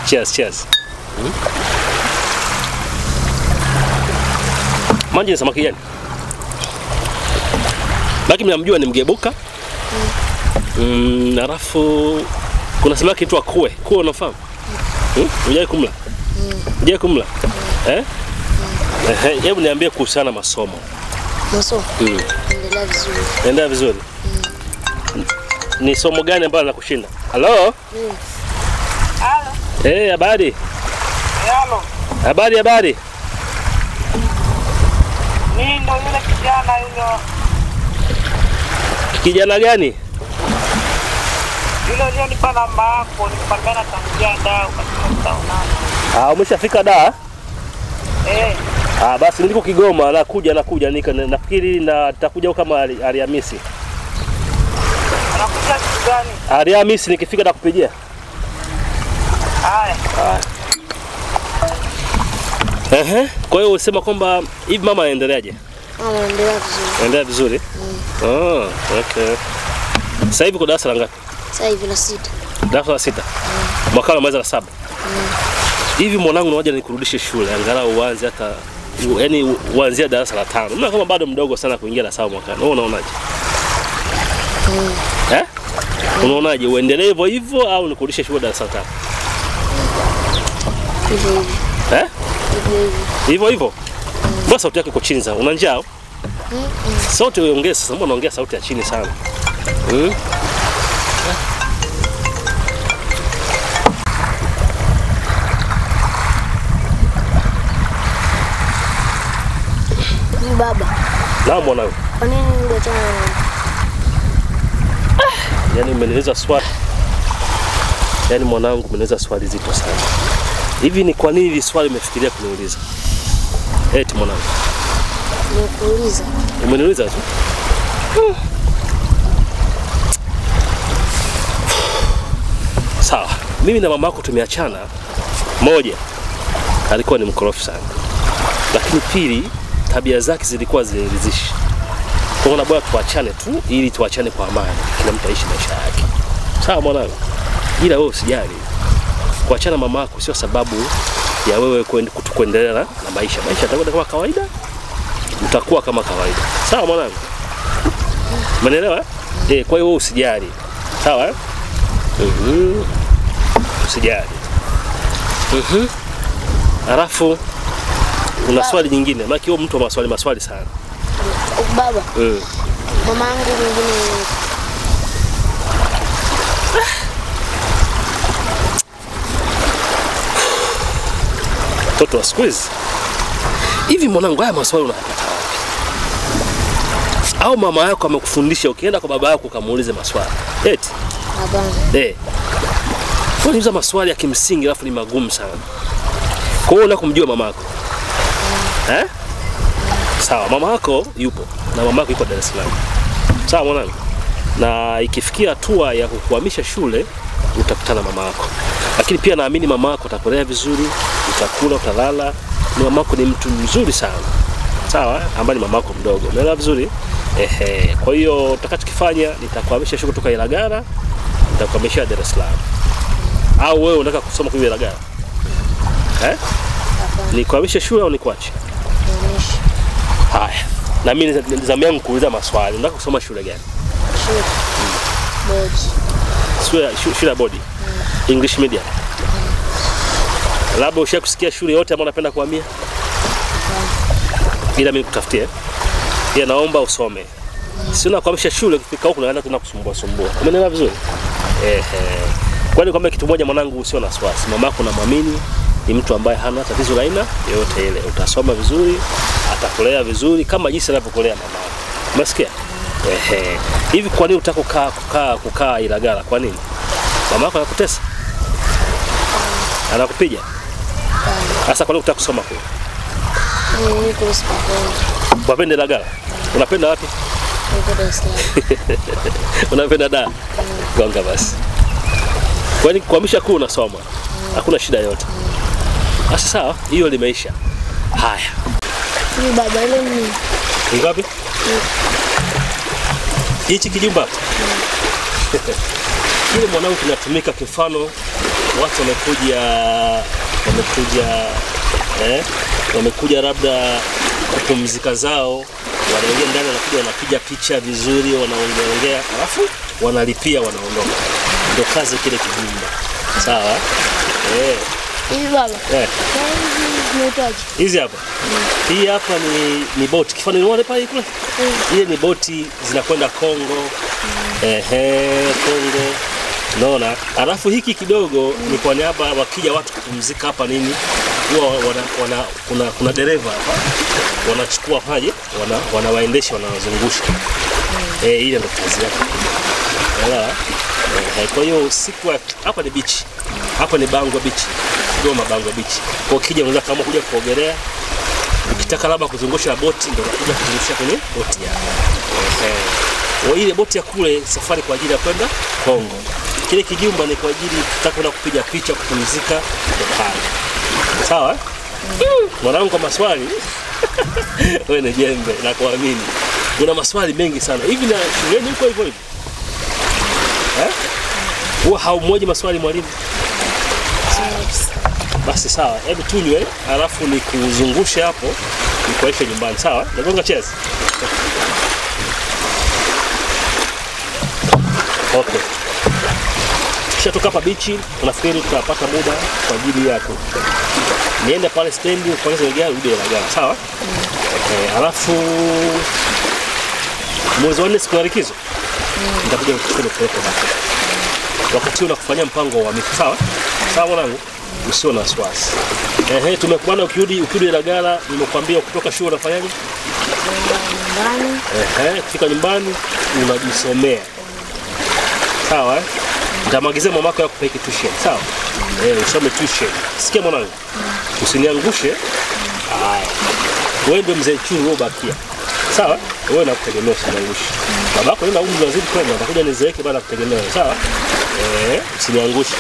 Cheers, cheers. Manje ni samaki gani? Baki mnamjua ni mgebuka. Alafu kuna samaki tu akue. Kue unafahamu? Unajai kumla? Unajai kumla? Hebu niambie kuhusiana masomo. Masomo? Endelea vizuri. Endelea vizuri. Ni somo gani ambalo linakushinda? Halo? Halo. Habari? Halo. Habari? Mimi ndo yule kijana yule. Kijana gani? Yule nipa namba yako, nipambana tangia dawa ukataona. Umeshafika da? Basi niko Kigoma, nakuja nafikiri nitakuja kama Alhamisi. Anakuja siku gani? Alhamisi nikifika nakupigia. Haya. Kwa hiyo usema kwamba hivi mama anaendeleaje? Mama anaendelea vizuri. Anaendelea vizuri? Okay. Sasa hivi kwa darasa la ngapi? Sasa hivi la 6. Darasa la 6. Mwaka wa mwezi la 7. Hivi mwanangu nawaje nikurudishe shule angalau uanze hata yani uanzie darasa la 5. Mimi kama bado mdogo sana kuingia la 7 mwaka. Wewe unaonaje? Unaonaje uendelee hivyo au nikurudishe shule darasa la 5? Hivyo. Basi sauti yako iko chini sana. Una njaa? Sauti uongeze sasa, mbona unaongea sauti ya chini sana? Baba. Na mwanangu. Kwa nini ungeachana na mama? Yaani umeniuliza swali. Yaani mwanangu umeniuliza swali zito sana. Hivi ni kwa nini hili swali umefikiria kuniuliza? Eti mwanangu. Nimekuuliza. Umeniuliza tu? Sawa. Mimi na mamako tumeachana. Moja, alikuwa ni mkorofi sana. Lakini pili, tabia zake zilikuwa ziniridhishi. Kwa hiyo bora tuachane tu ili tuachane kwa amani. Kila mtu aishi maisha yake. Sawa mwanangu? Ila wewe usijali. Kuachana mamako sio sababu ya wewe kuendelea na maisha. Maisha yatakwenda kama kawaida. Mtakuwa kama kawaida. Sawa mwanangu? Umeelewa? Kwa hiyo wewe usijali. Sawa? Usijali. Alafu una swali nyingine. Maana hiyo mtu wa maswali sana. Baba. Mama yangu mwingine. Toto wa squeeze. Hivi mwanangu haya maswali unayapata wapi? Au mama yako amekufundisha ukienda kwa baba yako ukamuulize maswali? Eti? Hapana. Unauliza maswali ya kimsingi alafu ni magumu sana. Kwa hiyo unakumjua mama yako? Sawa, mama yako yupo na mama yako yuko Dar es Salaam. Sawa mwanangu? Na ikifikia hatua ya kukuhamisha shule utakutana mama yako. Lakini pia naamini mama yako atakulea vizuri, utakula, utalala. Ni mama yako ni mtu mzuri sana. Sawa, ambaye ni mama yako mdogo. Umeelewa vizuri? Kwa hiyo utakachokifanya nitakuhamisha shule kutoka Ilagala, nitakuhamisha Dar es Salaam. Au wewe unataka kusoma kwa Ilagala? Nikuhamishe shule au nikuache? Haya. Na mimi zamu yangu kuuliza maswali. Unataka kusoma shule gani? Shule bodi. English medium. Labda ushakusikia shule yote ambayo unapenda kuhamia? Bila mimi kutafutie. Pia naomba usome. Si unakuhamisha shule ukifika huko unaanza tena kusumbua. Umeelewa vizuri? Kwani kwamba kitu moja mwanangu usio na wasiwasi. Mamako namwamini ni mtu ambaye hana tatizo la aina yoyote ile. Utasoma vizuri, atakulea vizuri kama jinsi anavyokulea mamako. Umesikia? Hivi kwa nini utaka kukaa Ilagala? Kwa nini? Mamako anakutesa? Anakupiga? Sasa kwa nini utaka kusoma kule? Niko Spain. Unapenda Ilagala? Unapenda wapi? Niko Dar es Salaam. Unapenda Dar? Gonga basi. Kwani kuhamisha kuu unasoma? Hakuna shida yote. Sasa sawa, hiyo limeisha. Haya. Ni baba ile ni. Ni ngapi? Hichi kijumba. Kile mwanangu kinatumika kifano watu wamekuja labda kupumzika zao, wanaingia ndani, wanapiga picha vizuri, wanaongea, alafu wanalipia, wanaondoka. Ndio kazi kile kijumba. Sawa? Hivi baba. Hizi hapa. Hii hapa ni boti. Kifani unaona pale kule? Ile ni boti zinakwenda Kongo. Kongo. Unaona? Alafu hiki kidogo ni kwa niaba wakija watu kupumzika hapa nini? Huwa kuna dereva hapa. Wanachukua maji, wanawaendesha, wanawazungusha. Ile ndio kazi yake. Unaona? Kwa hiyo siku hapa ni beach. Hapa ni Bangwa Beach. Goma Bangwa Beach. Kwa ukija unaweza kama kuja kuogelea. Ukitaka labda kuzungusha boti ndio unakuja kuzungusha kwenye boti yako. Ile boti ya kule safari kwa ajili ya kwenda Kongo. Kile kijumba ni kwa ajili tutakwenda kupiga picha, kupumzika pale. Sawa? Mwanangu kwa maswali. Wewe ni jembe na kuamini. Una maswali mengi sana. Hivi na shuleni uko hivyo hivyo? Huwa haumwoji maswali mwalimu? Basi sawa, hebu tunywe, alafu ni kuzungusha hapo, nikuaisha nyumbani, sawa? Nagonga chezi. Okay. Kisha toka hapa bichi, unafikiri tutapata muda kwa ajili yako. Niende pale stendi, upeleke gari, urudi na gari, sawa? Alafu mwezi wa 4 siku ya likizo. Nitakuja kupeleka hapa. Wakati unakufanyia mpango wa mimi, sawa? Sawa mwanangu? Usio na wasiwasi. Tumekubana ukirudi Ilagala, nimekuambia kutoka shule unafanyaje? Nyumbani. Kufika nyumbani unajisomea. Sawa? Nitamwagizia mamako akupeleke tuition, sawa? Usome tuition. Sikia mwanangu. Usiniangushe. Haya. Wewe ndio mzee chungu wewe bakia. Sawa? Wewe nakutegemea usiniangushe. Babako yule umri wazidi kwenda, atakuja nizeeke baada ya kutegemea, sawa? Usiniangushe.